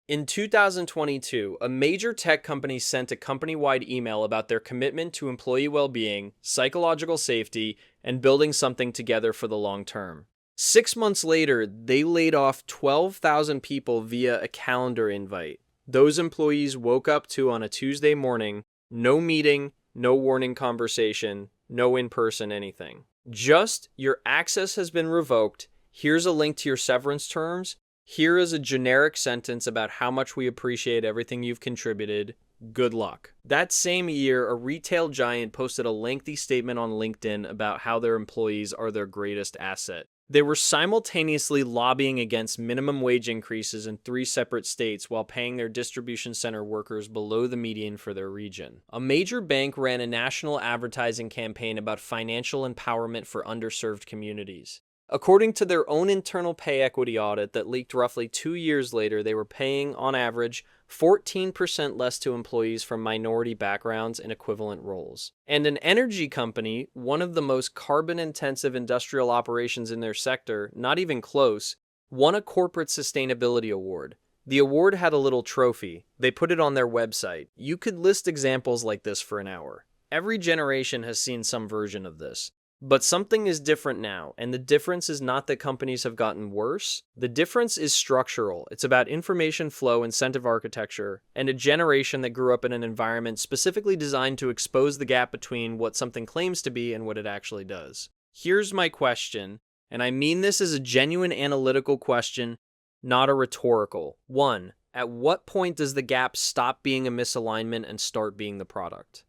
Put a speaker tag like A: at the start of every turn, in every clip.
A: In 2022, a major tech company sent a company-wide email about their commitment to employee well-being, psychological safety, and building something together for the long term. 6 months later, they laid off 12,000 people via a calendar invite. Those employees woke up to on a Tuesday morning, no meeting, no warning conversation, no in-person anything. Just, your access has been revoked, here's a link to your severance terms, here is a generic sentence about how much we appreciate everything you've contributed. Good luck. That same year, a retail giant posted a lengthy statement on LinkedIn about how their employees are their greatest asset. They were simultaneously lobbying against minimum wage increases in 3 separate states while paying their distribution center workers below the median for their region. A major bank ran a national advertising campaign about financial empowerment for underserved communities. According to their own internal pay equity audit that leaked roughly 2 years later, they were paying, on average, 14% less to employees from minority backgrounds in equivalent roles. And an energy company, one of the most carbon-intensive industrial operations in their sector, not even close, won a corporate sustainability award. The award had a little trophy. They put it on their website. You could list examples like this for an hour. Every generation has seen some version of this. But something is different now, and the difference is not that companies have gotten worse. The difference is structural. It's about information flow, incentive architecture, and a generation that grew up in an environment specifically designed to expose the gap between what something claims to be and what it actually does. Here's my question, and I mean this as a genuine analytical question, not a rhetorical. 1. At what point does the gap stop being a misalignment and start being the product?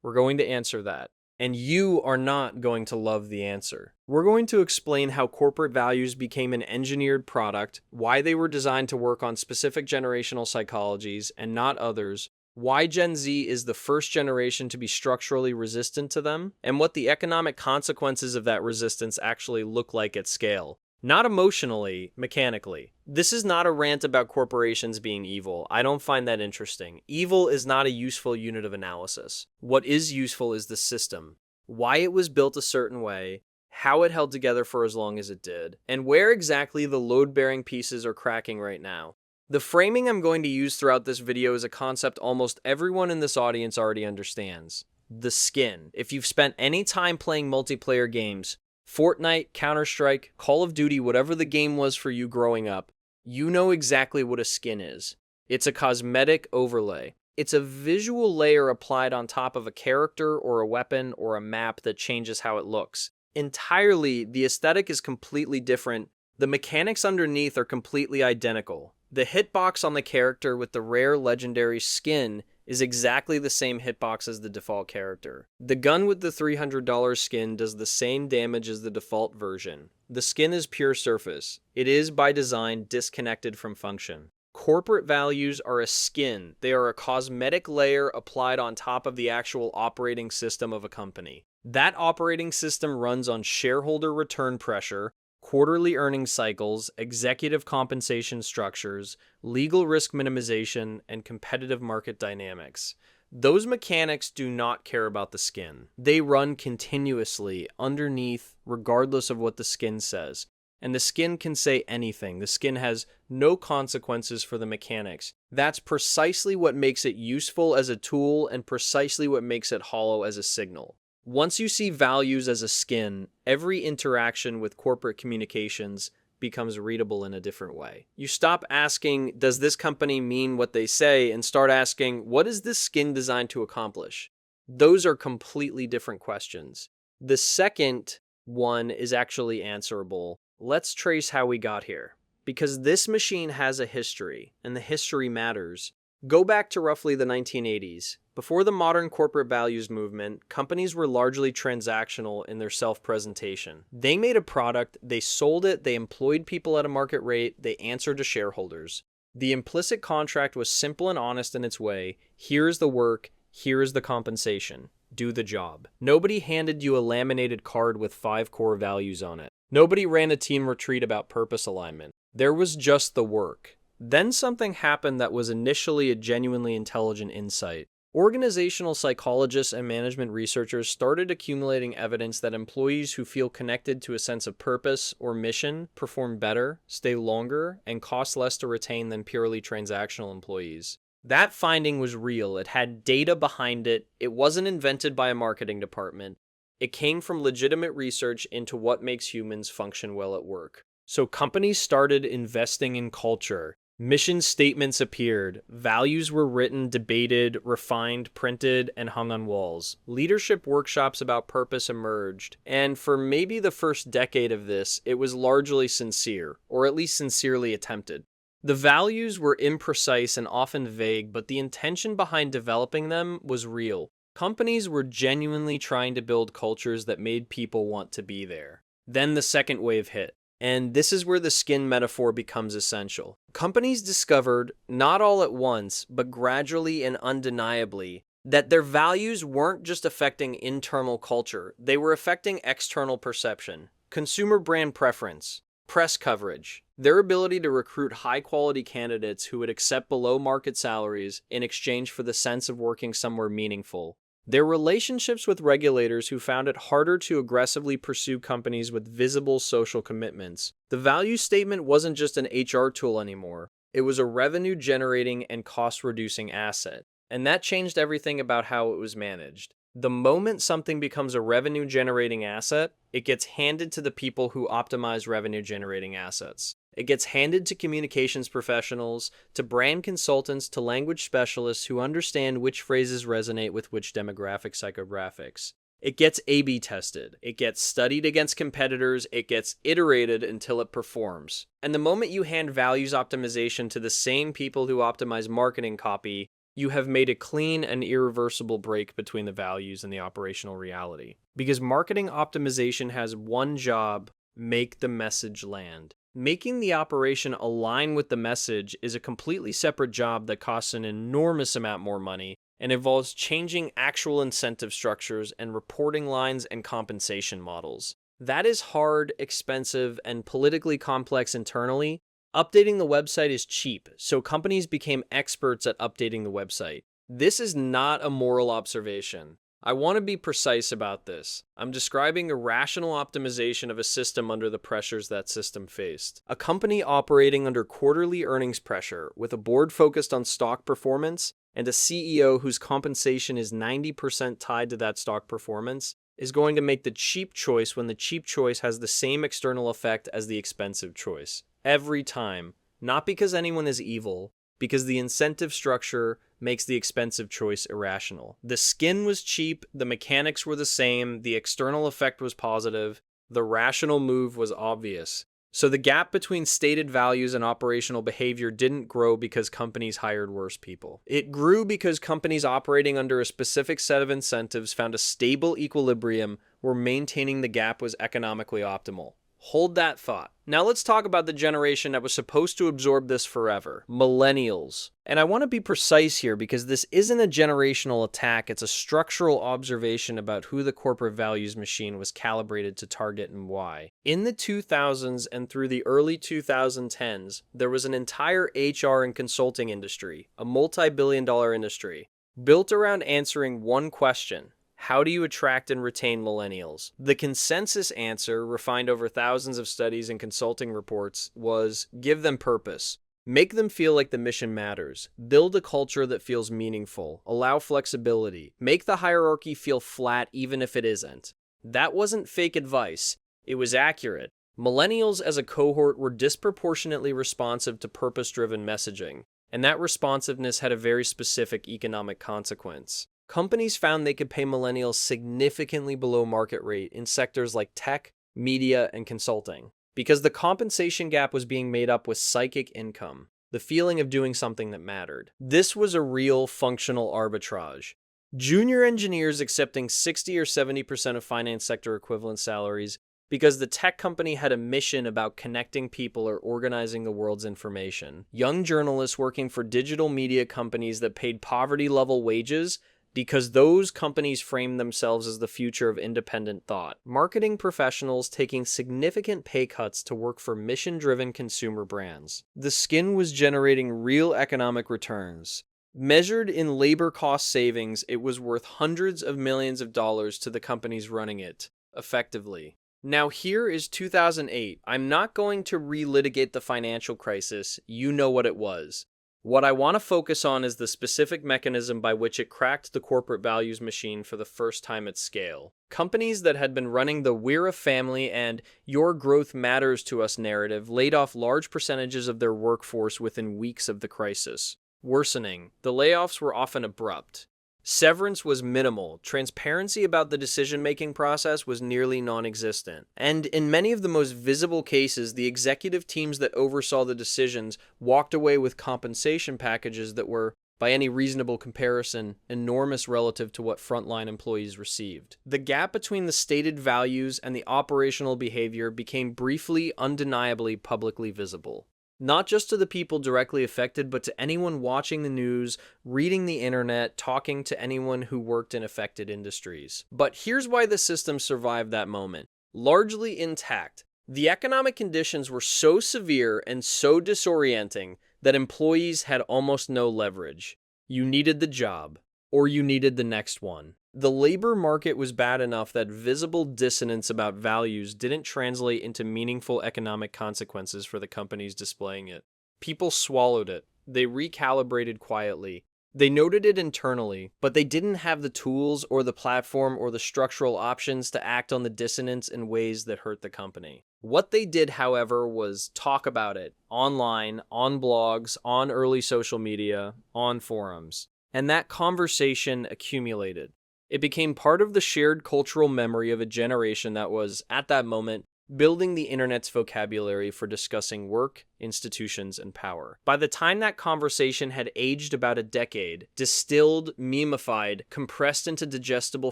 A: We're going to answer that. And you are not going to love the answer. We're going to explain how corporate values became an engineered product, why they were designed to work on specific generational psychologies and not others, why Gen Z is the first generation to be structurally resistant to them, and what the economic consequences of that resistance actually look like at scale. Not emotionally, mechanically. This is not a rant about corporations being evil. I don't find that interesting. Evil is not a useful unit of analysis. What is useful is the system. Why it was built a certain way, how it held together for as long as it did, and where exactly the load-bearing pieces are cracking right now. The framing I'm going to use throughout this video is a concept almost everyone in this audience already understands. The skin. If you've spent any time playing multiplayer games, Fortnite, Counter-Strike, Call of Duty, whatever the game was for you growing up, you know exactly what a skin is. It's a cosmetic overlay. It's a visual layer applied on top of a character or a weapon or a map that changes how it looks. Entirely, the aesthetic is completely different. The mechanics underneath are completely identical. The hitbox on the character with the rare legendary skin is exactly the same hitbox as the default character. The gun with the $300 skin does the same damage as the default version. The skin is pure surface. It is, by design, disconnected from function. Corporate values are a skin. They are a cosmetic layer applied on top of the actual operating system of a company. That operating system runs on shareholder return pressure, quarterly earnings cycles, executive compensation structures, legal risk minimization, and competitive market dynamics. Those mechanics do not care about the skin. They run continuously underneath, regardless of what the skin says. And the skin can say anything. The skin has no consequences for the mechanics. That's precisely what makes it useful as a tool and precisely what makes it hollow as a signal. Once you see values as a skin, every interaction with corporate communications becomes readable in a different way. You stop asking, does this company mean what they say, and start asking, what is this skin designed to accomplish? Those are completely different questions. The second one is actually answerable. Let's trace how we got here. Because this machine has a history, and the history matters. Go back to roughly the 1980s. Before the modern corporate values movement, companies were largely transactional in their self-presentation. They made a product, they sold it, they employed people at a market rate, they answered to shareholders. The implicit contract was simple and honest in its way. Here is the work, here is the compensation. Do the job. Nobody handed you a laminated card with 5 core values on it. Nobody ran a team retreat about purpose alignment. There was just the work. Then something happened that was initially a genuinely intelligent insight. Organizational psychologists and management researchers started accumulating evidence that employees who feel connected to a sense of purpose or mission perform better, stay longer, and cost less to retain than purely transactional employees. That finding was real. It had data behind it. It wasn't invented by a marketing department. It came from legitimate research into what makes humans function well at work. So companies started investing in culture. Mission statements appeared. Values were written, debated, refined, printed, and hung on walls. Leadership workshops about purpose emerged. And for maybe the first decade of this, it was largely sincere, or at least sincerely attempted. The values were imprecise and often vague, but the intention behind developing them was real. Companies were genuinely trying to build cultures that made people want to be there. Then the second wave hit. And this is where the skin metaphor becomes essential. Companies discovered, not all at once, but gradually and undeniably, that their values weren't just affecting internal culture, they were affecting external perception, consumer brand preference, press coverage, their ability to recruit high-quality candidates who would accept below-market salaries in exchange for the sense of working somewhere meaningful. Their relationships with regulators who found it harder to aggressively pursue companies with visible social commitments. The value statement wasn't just an HR tool anymore. It was a revenue-generating and cost-reducing asset. And that changed everything about how it was managed. The moment something becomes a revenue-generating asset, it gets handed to the people who optimize revenue-generating assets. It gets handed to communications professionals, to brand consultants, to language specialists who understand which phrases resonate with which psychographics. It gets A/B tested. It gets studied against competitors. It gets iterated until it performs. And the moment you hand values optimization to the same people who optimize marketing copy, you have made a clean and irreversible break between the values and the operational reality. Because marketing optimization has one job: make the message land. Making the operation align with the message is a completely separate job that costs an enormous amount more money and involves changing actual incentive structures and reporting lines and compensation models. That is hard, expensive, and politically complex internally. Updating the website is cheap, so companies became experts at updating the website. This is not a moral observation. I want to be precise about this. I'm describing a rational optimization of a system under the pressures that system faced. A company operating under quarterly earnings pressure, with a board focused on stock performance and a CEO whose compensation is 90% tied to that stock performance, is going to make the cheap choice when the cheap choice has the same external effect as the expensive choice. Every time. Not because anyone is evil, because the incentive structure makes the expensive choice irrational. The skin was cheap, the mechanics were the same, the external effect was positive, the rational move was obvious. So the gap between stated values and operational behavior didn't grow because companies hired worse people. It grew because companies operating under a specific set of incentives found a stable equilibrium where maintaining the gap was economically optimal. Hold that thought. Now let's talk about the generation that was supposed to absorb this forever. Millennials. And I want to be precise here because this isn't a generational attack, it's a structural observation about who the corporate values machine was calibrated to target and why. In the 2000s and through the early 2010s, there was an entire HR and consulting industry, a multi-billion-dollar industry, built around answering one question: how do you attract and retain millennials? The consensus answer, refined over thousands of studies and consulting reports, was give them purpose. Make them feel like the mission matters. Build a culture that feels meaningful. Allow flexibility. Make the hierarchy feel flat even if it isn't. That wasn't fake advice. It was accurate. Millennials as a cohort were disproportionately responsive to purpose-driven messaging, and that responsiveness had a very specific economic consequence. Companies found they could pay millennials significantly below market rate in sectors like tech, media, and consulting, because the compensation gap was being made up with psychic income, the feeling of doing something that mattered. This was a real functional arbitrage. Junior engineers accepting 60 or 70% of finance sector equivalent salaries because the tech company had a mission about connecting people or organizing the world's information. Young journalists working for digital media companies that paid poverty-level wages because those companies framed themselves as the future of independent thought. Marketing professionals taking significant pay cuts to work for mission-driven consumer brands. The skin was generating real economic returns. Measured in labor cost savings, it was worth hundreds of millions of dollars to the companies running it, effectively. Now, here is 2008. I'm not going to relitigate the financial crisis. You know what it was. What I want to focus on is the specific mechanism by which it cracked the corporate values machine for the first time at scale. Companies that had been running the "we're a family" and "your growth matters to us" narrative laid off large percentages of their workforce within weeks of the crisis. Worsening, the layoffs were often abrupt. Severance was minimal, transparency about the decision-making process was nearly non-existent, and in many of the most visible cases, the executive teams that oversaw the decisions walked away with compensation packages that were, by any reasonable comparison, enormous relative to what frontline employees received. The gap between the stated values and the operational behavior became briefly, undeniably, publicly visible. Not just to the people directly affected, but to anyone watching the news, reading the internet, talking to anyone who worked in affected industries. But here's why the system survived that moment. Largely intact. The economic conditions were so severe and so disorienting that employees had almost no leverage. You needed the job, or you needed the next one. The labor market was bad enough that visible dissonance about values didn't translate into meaningful economic consequences for the companies displaying it. People swallowed it. They recalibrated quietly. They noted it internally, but they didn't have the tools or the platform or the structural options to act on the dissonance in ways that hurt the company. What they did, however, was talk about it online, on blogs, on early social media, on forums. And that conversation accumulated. It became part of the shared cultural memory of a generation that was, at that moment, building the internet's vocabulary for discussing work, institutions, and power. By the time that conversation had aged about a decade, distilled, memified, compressed into digestible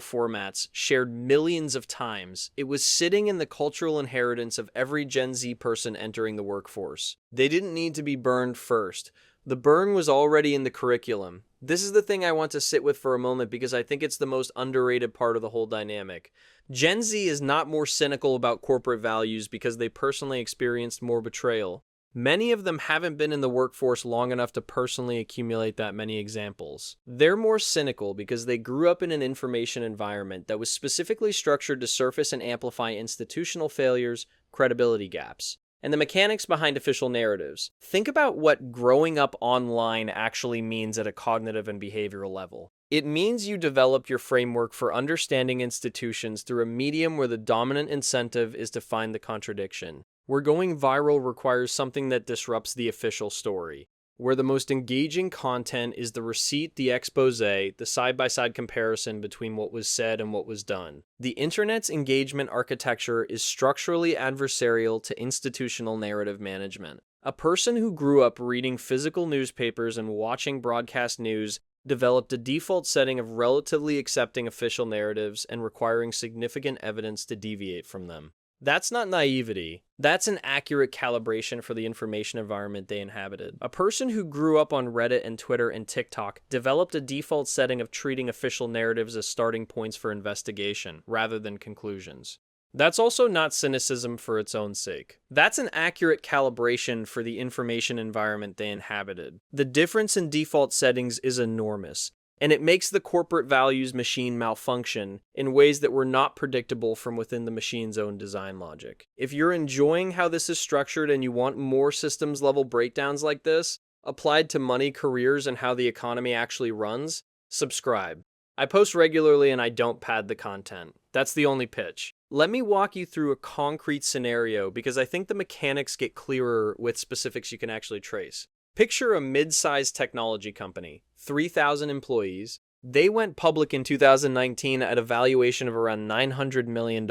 A: formats, shared millions of times, it was sitting in the cultural inheritance of every Gen Z person entering the workforce. They didn't need to be burned first. The burn was already in the curriculum. This is the thing I want to sit with for a moment because I think it's the most underrated part of the whole dynamic. Gen Z is not more cynical about corporate values because they personally experienced more betrayal. Many of them haven't been in the workforce long enough to personally accumulate that many examples. They're more cynical because they grew up in an information environment that was specifically structured to surface and amplify institutional failures, credibility gaps, and the mechanics behind official narratives. Think about what growing up online actually means at a cognitive and behavioral level. It means you develop your framework for understanding institutions through a medium where the dominant incentive is to find the contradiction. Where going viral requires something that disrupts the official story. Where the most engaging content is the receipt, the expose, the side-by-side comparison between what was said and what was done. The internet's engagement architecture is structurally adversarial to institutional narrative management. A person who grew up reading physical newspapers and watching broadcast news developed a default setting of relatively accepting official narratives and requiring significant evidence to deviate from them. That's not naivety. That's an accurate calibration for the information environment they inhabited. A person who grew up on Reddit and Twitter and TikTok developed a default setting of treating official narratives as starting points for investigation, rather than conclusions. That's also not cynicism for its own sake. That's an accurate calibration for the information environment they inhabited. The difference in default settings is enormous, and it makes the corporate values machine malfunction in ways that were not predictable from within the machine's own design logic. If you're enjoying how this is structured and you want more systems level breakdowns like this, applied to money, careers, and how the economy actually runs, subscribe. I post regularly and I don't pad the content. That's the only pitch. Let me walk you through a concrete scenario because I think the mechanics get clearer with specifics you can actually trace. Picture a mid-sized technology company, 3,000 employees. They went public in 2019 at a valuation of around $900 million.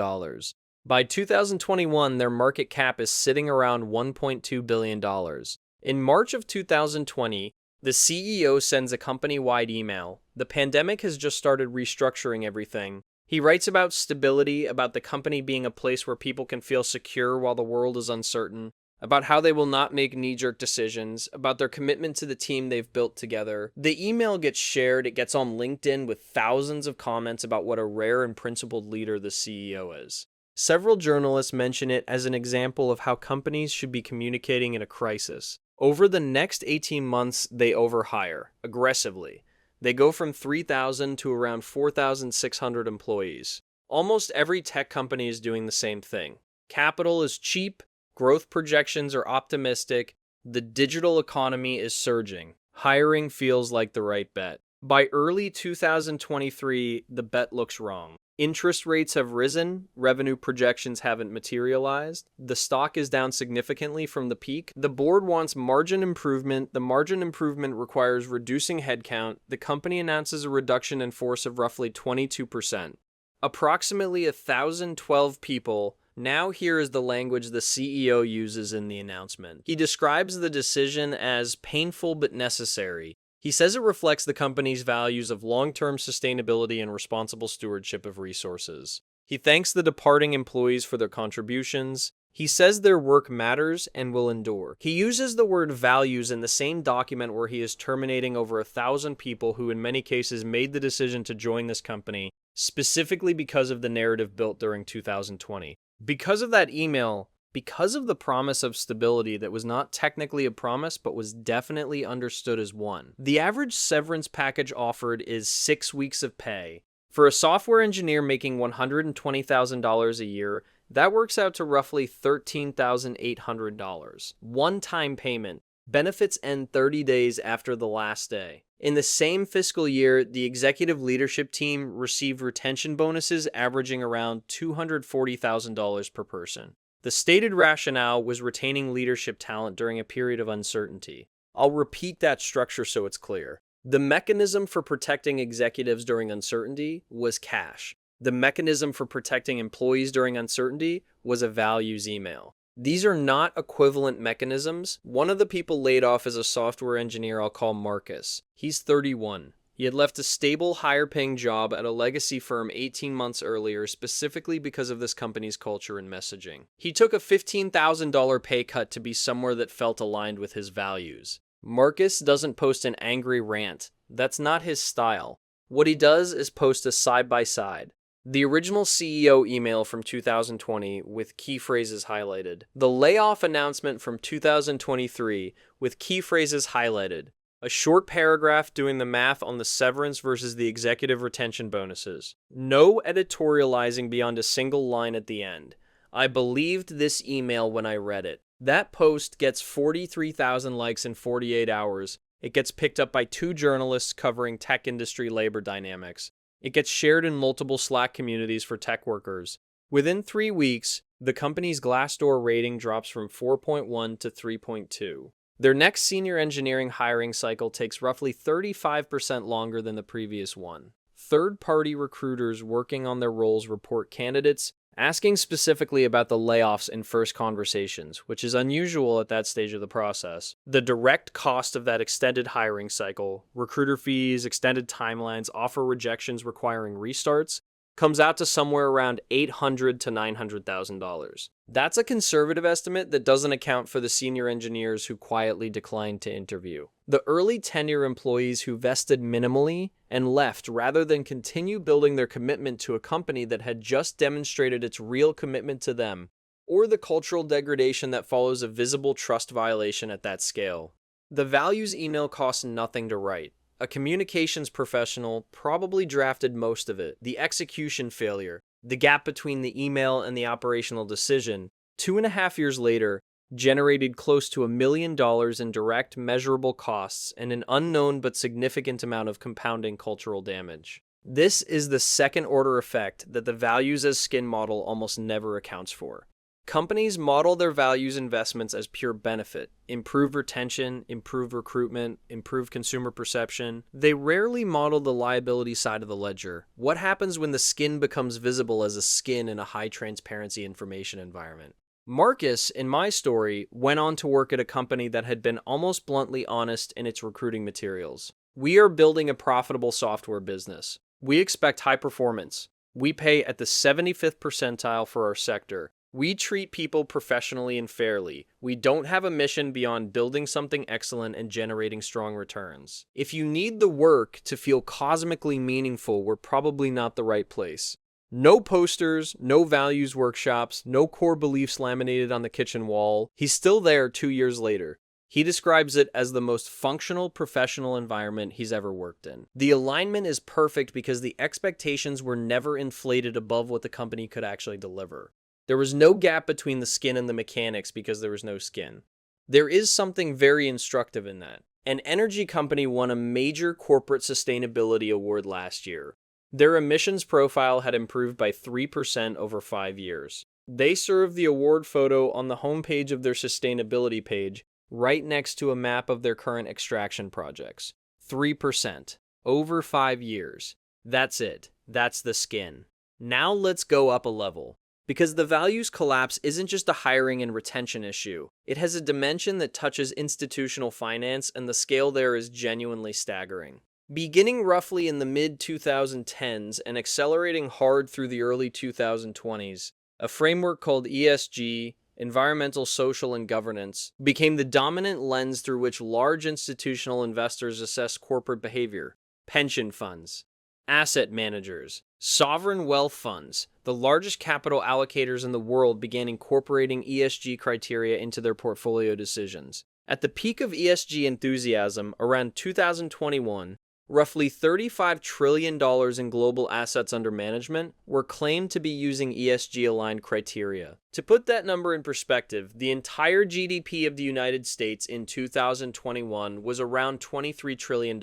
A: By 2021, their market cap is sitting around $1.2 billion. In March of 2020, the CEO sends a company-wide email. The pandemic has just started restructuring everything. He writes about stability, about the company being a place where people can feel secure while the world is uncertain, about how they will not make knee-jerk decisions, about their commitment to the team they've built together. The email gets shared, it gets on LinkedIn with thousands of comments about what a rare and principled leader the CEO is. Several journalists mention it as an example of how companies should be communicating in a crisis. Over the next 18 months, they overhire aggressively. They go from 3,000 to around 4,600 employees. Almost every tech company is doing the same thing. Capital is cheap, growth projections are optimistic, the digital economy is surging. Hiring feels like the right bet. By early 2023, the bet looks wrong. Interest rates have risen, revenue projections haven't materialized, the stock is down significantly from the peak, the board wants margin improvement, the margin improvement requires reducing headcount, the company announces a reduction in force of roughly 22%. Approximately 1,012 people. Now here is the language the CEO uses in the announcement. He describes the decision as painful but necessary. He says it reflects the company's values of long-term sustainability and responsible stewardship of resources. He thanks the departing employees for their contributions. He says their work matters and will endure. He uses the word values in the same document where he is terminating over 1,000 people who in many cases made the decision to join this company, specifically because of the narrative built during 2020. Because of that email, because of the promise of stability that was not technically a promise but was definitely understood as one, the average severance package offered is 6 weeks of pay. For a software engineer making $120,000 a year, that works out to roughly $13,800. One-time payment. Benefits end 30 days after the last day. In the same fiscal year, the executive leadership team received retention bonuses averaging around $240,000 per person. The stated rationale was retaining leadership talent during a period of uncertainty. I'll repeat that structure so it's clear. The mechanism for protecting executives during uncertainty was cash. The mechanism for protecting employees during uncertainty was a values email. These are not equivalent mechanisms. One of the people laid off is a software engineer I'll call Marcus. He's 31. He had left a stable, higher-paying job at a legacy firm 18 months earlier specifically because of this company's culture and messaging. He took a $15,000 pay cut to be somewhere that felt aligned with his values. Marcus doesn't post an angry rant. That's not his style. What he does is post a side-by-side. The original CEO email from 2020 with key phrases highlighted. The layoff announcement from 2023 with key phrases highlighted. A short paragraph doing the math on the severance versus the executive retention bonuses. No editorializing beyond a single line at the end. I believed this email when I read it. That post gets 43,000 likes in 48 hours. It gets picked up by 2 journalists covering tech industry labor dynamics. It gets shared in multiple Slack communities for tech workers. Within 3 weeks, the company's Glassdoor rating drops from 4.1 to 3.2. Their next senior engineering hiring cycle takes roughly 35% longer than the previous one. Third-party recruiters working on their roles report candidates asking specifically about the layoffs in first conversations, which is unusual at that stage of the process. The direct cost of that extended hiring cycle, recruiter fees, extended timelines, offer rejections requiring restarts, comes out to somewhere around $800,000 to $900,000. That's a conservative estimate that doesn't account for the senior engineers who quietly declined to interview. The early tenure employees who vested minimally and left rather than continue building their commitment to a company that had just demonstrated its real commitment to them, or the cultural degradation that follows a visible trust violation at that scale. The values email costs nothing to write. A communications professional probably drafted most of it. The execution failure, the gap between the email and the operational decision, 2.5 years later, generated close to $1 million in direct, measurable costs and an unknown but significant amount of compounding cultural damage. This is the second-order effect that the values as skin model almost never accounts for. Companies model their values investments as pure benefit, improve retention, improve recruitment, improve consumer perception. They rarely model the liability side of the ledger. What happens when the skin becomes visible as a skin in a high-transparency information environment? Marcus, in my story, went on to work at a company that had been almost bluntly honest in its recruiting materials. We are building a profitable software business. We expect high performance. We pay at the 75th percentile for our sector. We treat people professionally and fairly. We don't have a mission beyond building something excellent and generating strong returns. If you need the work to feel cosmically meaningful, we're probably not the right place. No posters, no values workshops, no core beliefs laminated on the kitchen wall. He's still there 2 years later. He describes it as the most functional professional environment he's ever worked in. The alignment is perfect because the expectations were never inflated above what the company could actually deliver. There was no gap between the skin and the mechanics because there was no skin. There is something very instructive in that. An energy company won a major corporate sustainability award last year. Their emissions profile had improved by 3% over 5 years. They served the award photo on the homepage of their sustainability page, right next to a map of their current extraction projects. 3%. Over 5 years. That's it. That's the skin. Now let's go up a level. Because the values collapse isn't just a hiring and retention issue. It has a dimension that touches institutional finance, and the scale there is genuinely staggering. Beginning roughly in the mid-2010s and accelerating hard through the early 2020s, a framework called ESG, Environmental, Social, and Governance, became the dominant lens through which large institutional investors assess corporate behavior. Pension funds, asset managers, sovereign wealth funds, the largest capital allocators in the world, began incorporating ESG criteria into their portfolio decisions. At the peak of ESG enthusiasm, around 2021, roughly $35 trillion in global assets under management were claimed to be using ESG-aligned criteria. To put that number in perspective, the entire GDP of the United States in 2021 was around $23 trillion.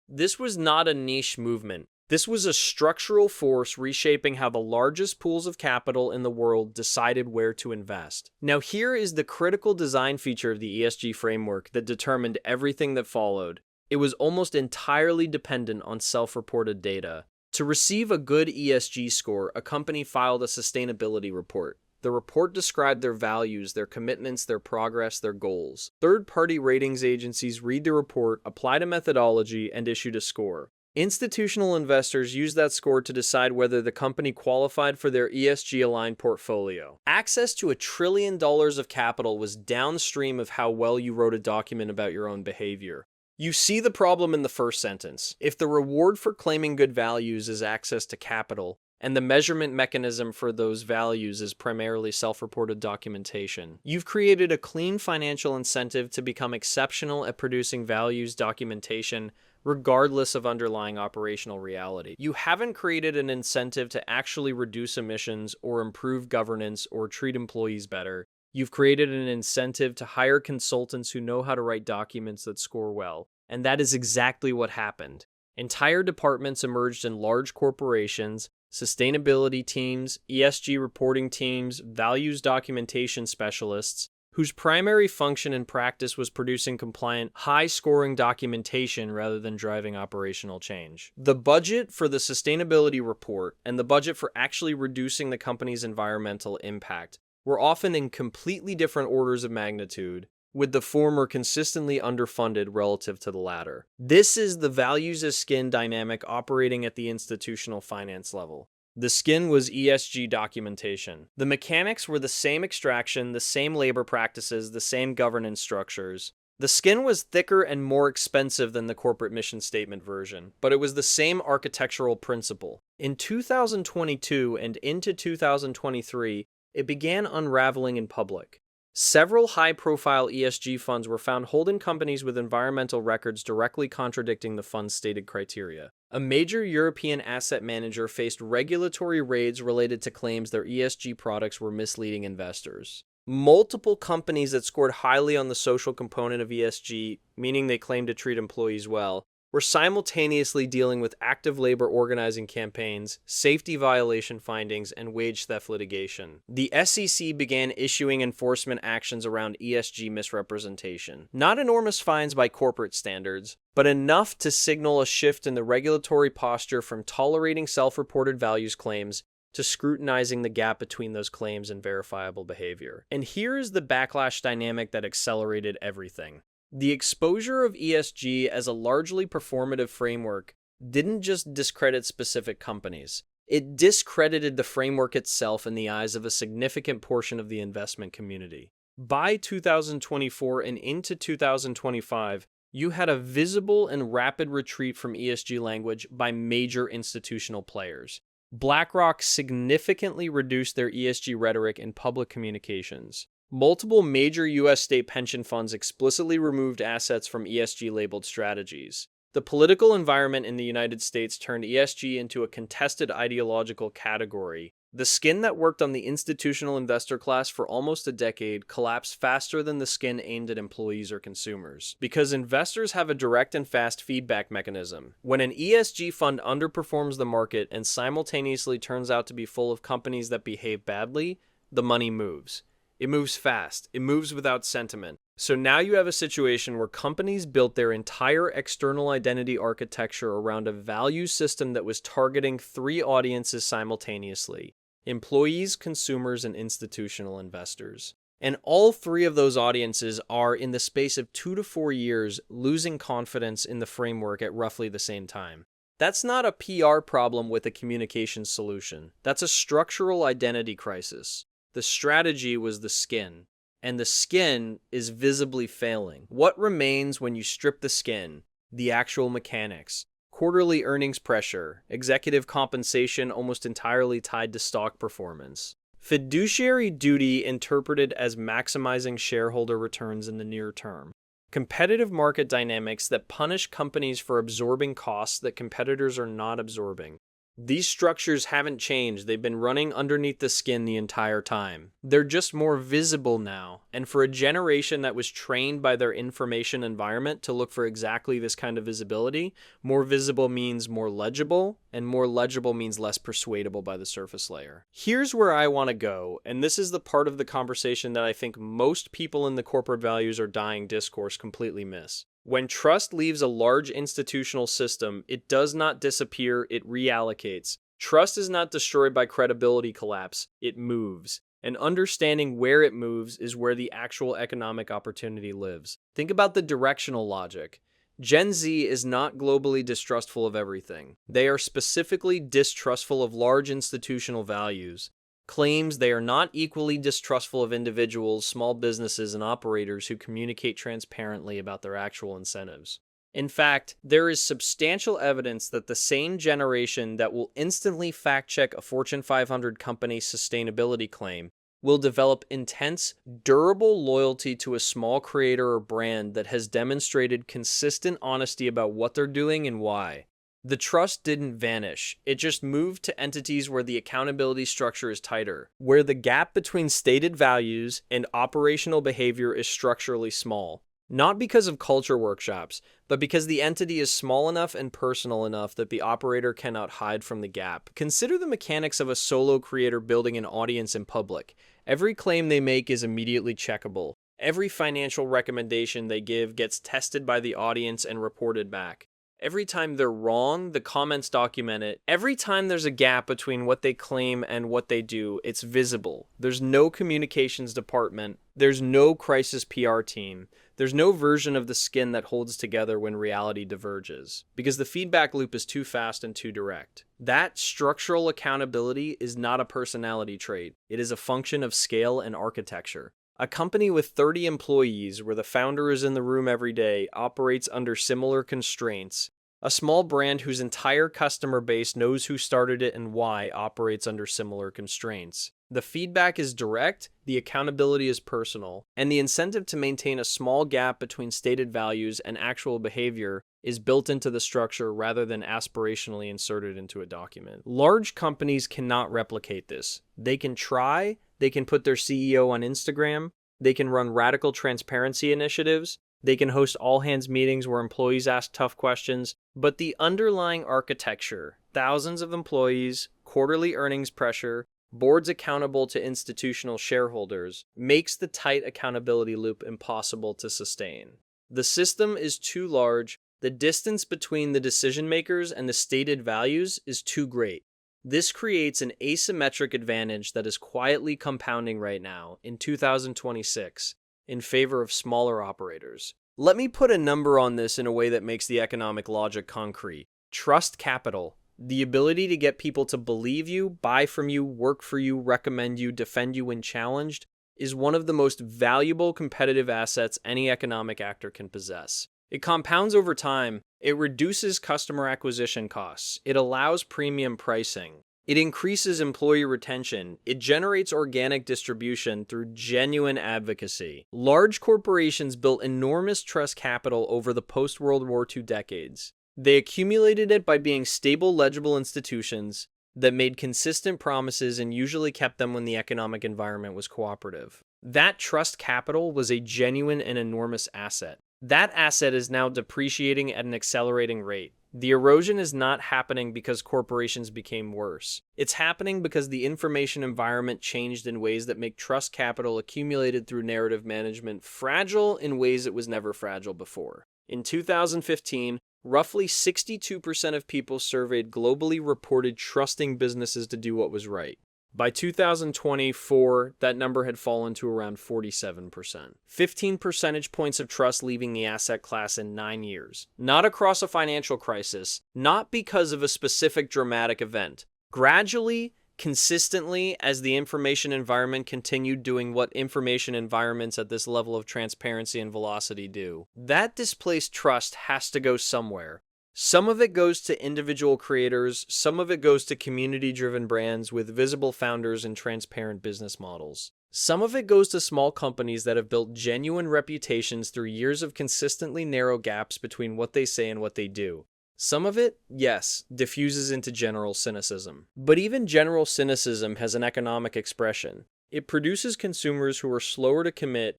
A: This was not a niche movement. This was a structural force reshaping how the largest pools of capital in the world decided where to invest. Now, here is the critical design feature of the ESG framework that determined everything that followed. It was almost entirely dependent on self-reported data. To receive a good ESG score, a company filed a sustainability report. The report described their values, their commitments, their progress, their goals. Third-party ratings agencies read the report, applied a methodology, and issued a score. Institutional investors used that score to decide whether the company qualified for their ESG-aligned portfolio. Access to $1 trillion of capital was downstream of how well you wrote a document about your own behavior. You see the problem in the first sentence. If the reward for claiming good values is access to capital, and the measurement mechanism for those values is primarily self-reported documentation, you've created a clean financial incentive to become exceptional at producing values documentation regardless of underlying operational reality. You haven't created an incentive to actually reduce emissions or improve governance or treat employees better. You've created an incentive to hire consultants who know how to write documents that score well. And that is exactly what happened. Entire departments emerged in large corporations, sustainability teams, ESG reporting teams, values documentation specialists, whose primary function in practice was producing compliant, high-scoring documentation rather than driving operational change. The budget for the sustainability report and the budget for actually reducing the company's environmental impact were often in completely different orders of magnitude, with the former consistently underfunded relative to the latter. This is the values as skin dynamic operating at the institutional finance level. The skin was ESG documentation. The mechanics were the same extraction, the same labor practices, the same governance structures. The skin was thicker and more expensive than the corporate mission statement version, but it was the same architectural principle. In 2022 and into 2023, it began unraveling in public. Several high-profile ESG funds were found holding companies with environmental records directly contradicting the fund's stated criteria. A major European asset manager faced regulatory raids related to claims their ESG products were misleading investors. Multiple companies that scored highly on the social component of ESG, meaning they claimed to treat employees well, were simultaneously dealing with active labor organizing campaigns, safety violation findings, and wage theft litigation. The SEC began issuing enforcement actions around ESG misrepresentation. Not enormous fines by corporate standards, but enough to signal a shift in the regulatory posture from tolerating self-reported values claims to scrutinizing the gap between those claims and verifiable behavior. And here is the backlash dynamic that accelerated everything. The exposure of ESG as a largely performative framework didn't just discredit specific companies. It discredited the framework itself in the eyes of a significant portion of the investment community. By 2024 and into 2025, you had a visible and rapid retreat from ESG language by major institutional players. BlackRock significantly reduced their ESG rhetoric in public communications. Multiple major U.S. state pension funds explicitly removed assets from ESG-labeled strategies. The political environment in the United States turned ESG into a contested ideological category. The skin that worked on the institutional investor class for almost a decade collapsed faster than the skin aimed at employees or consumers. Because investors have a direct and fast feedback mechanism. When an ESG fund underperforms the market and simultaneously turns out to be full of companies that behave badly, the money moves. It moves fast. It moves without sentiment. So now you have a situation where companies built their entire external identity architecture around a value system that was targeting three audiences simultaneously: employees, consumers, and institutional investors. And all three of those audiences are, in the space of 2 to 4 years, losing confidence in the framework at roughly the same time. That's not a PR problem with a communications solution. That's a structural identity crisis. The strategy was the skin, and the skin is visibly failing. What remains when you strip the skin? The actual mechanics. Quarterly earnings pressure, executive compensation almost entirely tied to stock performance. Fiduciary duty interpreted as maximizing shareholder returns in the near term. Competitive market dynamics that punish companies for absorbing costs that competitors are not absorbing. These structures haven't changed. They've been running underneath the skin the entire time. They're just more visible now. And for a generation that was trained by their information environment to look for exactly this kind of visibility, more visible means more legible, and more legible means less persuadable by the surface layer. Here's where I want to go, and this is the part of the conversation that I think most people in the corporate values are dying discourse completely miss. When trust leaves a large institutional system, it does not disappear, it reallocates. Trust is not destroyed by credibility collapse, it moves. And understanding where it moves is where the actual economic opportunity lives. Think about the directional logic. Gen Z is not globally distrustful of everything. They are specifically distrustful of large institutional values. Claims they are not equally distrustful of individuals, small businesses, and operators who communicate transparently about their actual incentives. In fact, there is substantial evidence that the same generation that will instantly fact-check a Fortune 500 company's sustainability claim will develop intense, durable loyalty to a small creator or brand that has demonstrated consistent honesty about what they're doing and why. The trust didn't vanish, it just moved to entities where the accountability structure is tighter, where the gap between stated values and operational behavior is structurally small. Not because of culture workshops, but because the entity is small enough and personal enough that the operator cannot hide from the gap. Consider the mechanics of a solo creator building an audience in public. Every claim they make is immediately checkable. Every financial recommendation they give gets tested by the audience and reported back. Every time they're wrong, the comments document it. Every time there's a gap between what they claim and what they do, it's visible. There's no communications department. There's no crisis PR team. There's no version of the skin that holds together when reality diverges, because the feedback loop is too fast and too direct. That structural accountability is not a personality trait. It is a function of scale and architecture. A company with 30 employees, where the founder is in the room every day, operates under similar constraints. A small brand whose entire customer base knows who started it and why operates under similar constraints. The feedback is direct, the accountability is personal, and the incentive to maintain a small gap between stated values and actual behavior is built into the structure rather than aspirationally inserted into a document. Large companies cannot replicate this. They can try, they can put their CEO on Instagram, they can run radical transparency initiatives, they can host all-hands meetings where employees ask tough questions, but the underlying architecture, thousands of employees, quarterly earnings pressure, boards accountable to institutional shareholders, makes the tight accountability loop impossible to sustain. The system is too large, the distance between the decision makers and the stated values is too great. This creates an asymmetric advantage that is quietly compounding right now, in 2026, in favor of smaller operators. Let me put a number on this in a way that makes the economic logic concrete. Trust capital. The ability to get people to believe you, buy from you, work for you, recommend you, defend you when challenged, is one of the most valuable competitive assets any economic actor can possess. It compounds over time. It reduces customer acquisition costs. It allows premium pricing. It increases employee retention. It generates organic distribution through genuine advocacy. Large corporations built enormous trust capital over the post-World War II decades. They accumulated it by being stable, legible institutions that made consistent promises and usually kept them when the economic environment was cooperative. That trust capital was a genuine and enormous asset. That asset is now depreciating at an accelerating rate. The erosion is not happening because corporations became worse. It's happening because the information environment changed in ways that make trust capital accumulated through narrative management fragile in ways it was never fragile before. In 2015, roughly 62% of people surveyed globally reported trusting businesses to do what was right. By 2024, that number had fallen to around 47%. 15 percentage points of trust leaving the asset class in 9 years. Not across a financial crisis, not because of a specific dramatic event. Gradually, consistently, as the information environment continued doing what information environments at this level of transparency and velocity do. That displaced trust has to go somewhere. Some of it goes to individual creators, some of it goes to community-driven brands with visible founders and transparent business models. Some of it goes to small companies that have built genuine reputations through years of consistently narrow gaps between what they say and what they do. Some of it, yes, diffuses into general cynicism. But even general cynicism has an economic expression. It produces consumers who are slower to commit,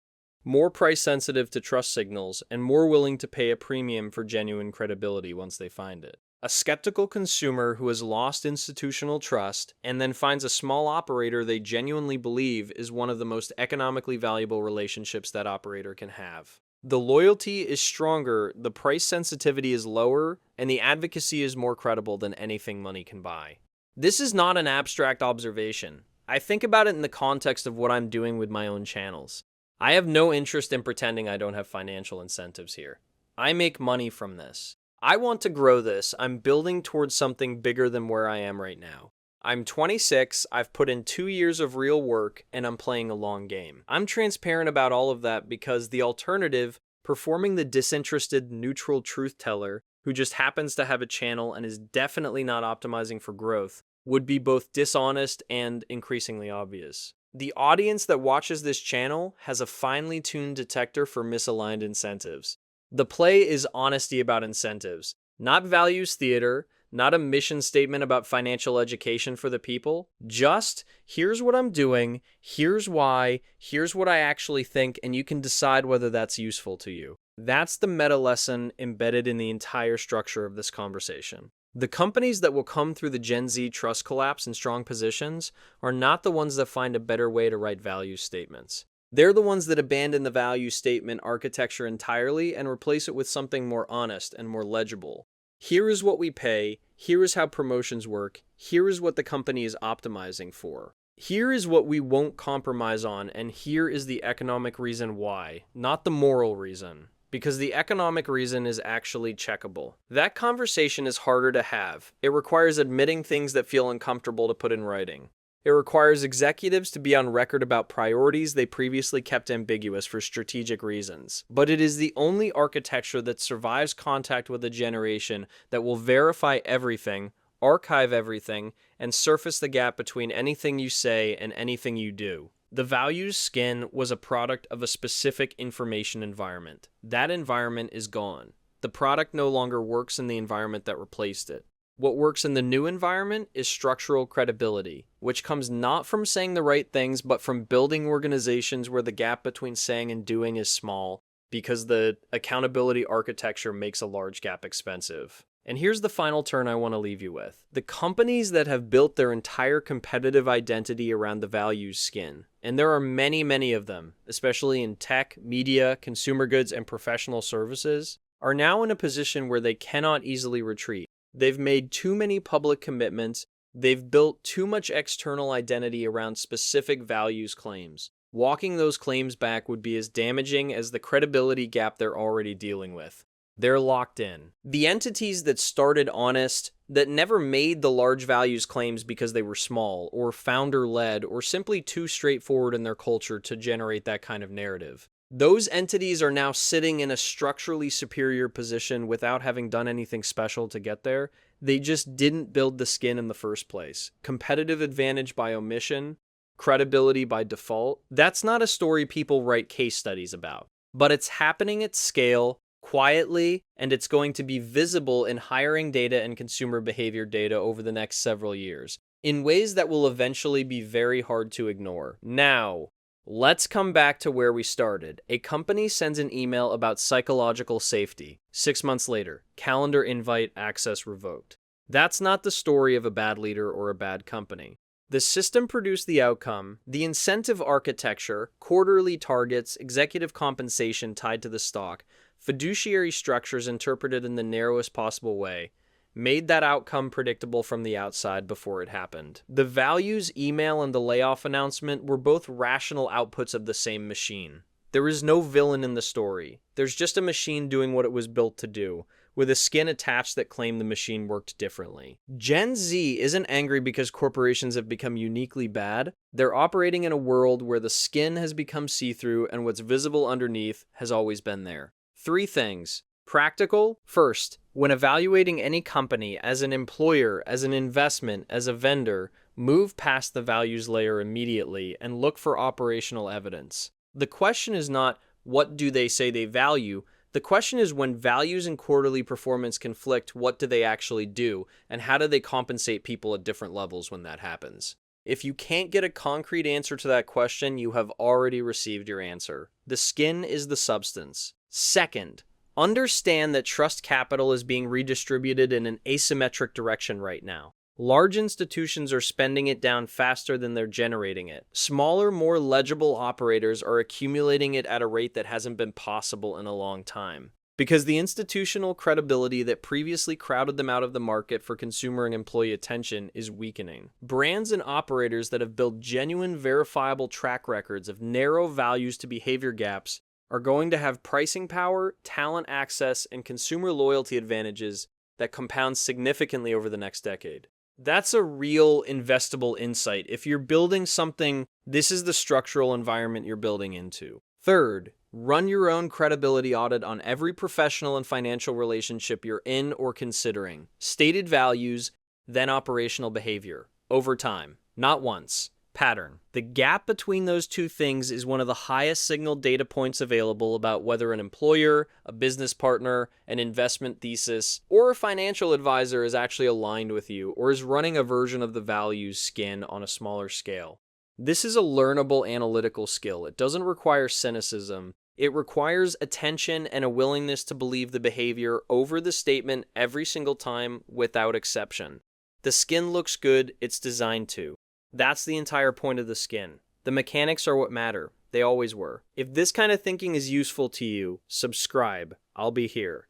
A: more price-sensitive to trust signals, and more willing to pay a premium for genuine credibility once they find it. A skeptical consumer who has lost institutional trust and then finds a small operator they genuinely believe is one of the most economically valuable relationships that operator can have. The loyalty is stronger, the price sensitivity is lower, and the advocacy is more credible than anything money can buy. This is not an abstract observation. I think about it in the context of what I'm doing with my own channels. I have no interest in pretending I don't have financial incentives here. I make money from this. I want to grow this. I'm building towards something bigger than where I am right now. I'm 26, I've put in 2 years of real work, and I'm playing a long game. I'm transparent about all of that because the alternative, performing the disinterested, neutral truth teller who just happens to have a channel and is definitely not optimizing for growth, would be both dishonest and increasingly obvious. The audience that watches this channel has a finely tuned detector for misaligned incentives. The play is honesty about incentives, not values theater, not a mission statement about financial education for the people. Just, here's what I'm doing, here's why, here's what I actually think, and you can decide whether that's useful to you. That's the meta lesson embedded in the entire structure of this conversation. The companies that will come through the Gen Z trust collapse in strong positions are not the ones that find a better way to write value statements. They're the ones that abandon the value statement architecture entirely and replace it with something more honest and more legible. Here is what we pay, here is how promotions work, here is what the company is optimizing for. Here is what we won't compromise on, and here is the economic reason why, not the moral reason. Because the economic reason is actually checkable. That conversation is harder to have. It requires admitting things that feel uncomfortable to put in writing. It requires executives to be on record about priorities they previously kept ambiguous for strategic reasons. But it is the only architecture that survives contact with a generation that will verify everything, archive everything, and surface the gap between anything you say and anything you do. The values skin was a product of a specific information environment. That environment is gone. The product no longer works in the environment that replaced it. What works in the new environment is structural credibility, which comes not from saying the right things, but from building organizations where the gap between saying and doing is small, because the accountability architecture makes a large gap expensive. And here's the final turn I want to leave you with. The companies that have built their entire competitive identity around the values skin, and there are many, many of them, especially in tech, media, consumer goods, and professional services, are now in a position where they cannot easily retreat. They've made too many public commitments. They've built too much external identity around specific values claims. Walking those claims back would be as damaging as the credibility gap they're already dealing with. They're locked in. The entities that started honest, that never made the large values claims because they were small, or founder-led, or simply too straightforward in their culture to generate that kind of narrative. Those entities are now sitting in a structurally superior position without having done anything special to get there. They just didn't build the skin in the first place. Competitive advantage by omission, credibility by default. That's not a story people write case studies about, but it's happening at scale, quietly, and it's going to be visible in hiring data and consumer behavior data over the next several years, in ways that will eventually be very hard to ignore. Now, let's come back to where we started. A company sends an email about psychological safety. 6 months later, calendar invite access revoked. That's not the story of a bad leader or a bad company. The system produced the outcome, the incentive architecture, quarterly targets, executive compensation tied to the stock, fiduciary structures interpreted in the narrowest possible way, made that outcome predictable from the outside before it happened. The values email and the layoff announcement were both rational outputs of the same machine. There is no villain in the story. There's just a machine doing what it was built to do, with a skin attached that claimed the machine worked differently. Gen Z isn't angry because corporations have become uniquely bad. They're operating in a world where the skin has become see-through and what's visible underneath has always been there. 3 things. Practical. First, when evaluating any company as an employer, as an investment, as a vendor, move past the values layer immediately and look for operational evidence. The question is not, what do they say they value? The question is, when values and quarterly performance conflict, what do they actually do? And how do they compensate people at different levels when that happens? If you can't get a concrete answer to that question, you have already received your answer. The skin is the substance. Second, understand that trust capital is being redistributed in an asymmetric direction right now. Large institutions are spending it down faster than they're generating it. Smaller, more legible operators are accumulating it at a rate that hasn't been possible in a long time. Because the institutional credibility that previously crowded them out of the market for consumer and employee attention is weakening. Brands and operators that have built genuine, verifiable track records of narrow values to behavior gaps are going to have pricing power, talent access, and consumer loyalty advantages that compound significantly over the next decade. That's a real investable insight. If you're building something, this is the structural environment you're building into. Third, run your own credibility audit on every professional and financial relationship you're in or considering. Stated values, then operational behavior. Over time. Not once. Pattern. The gap between those 2 things is one of the highest signal data points available about whether an employer, a business partner, an investment thesis, or a financial advisor is actually aligned with you or is running a version of the values skin on a smaller scale. This is a learnable analytical skill. It doesn't require cynicism. It requires attention and a willingness to believe the behavior over the statement every single time without exception. The skin looks good, it's designed to. That's the entire point of the skin. The mechanics are what matter. They always were. If this kind of thinking is useful to you, subscribe. I'll be here.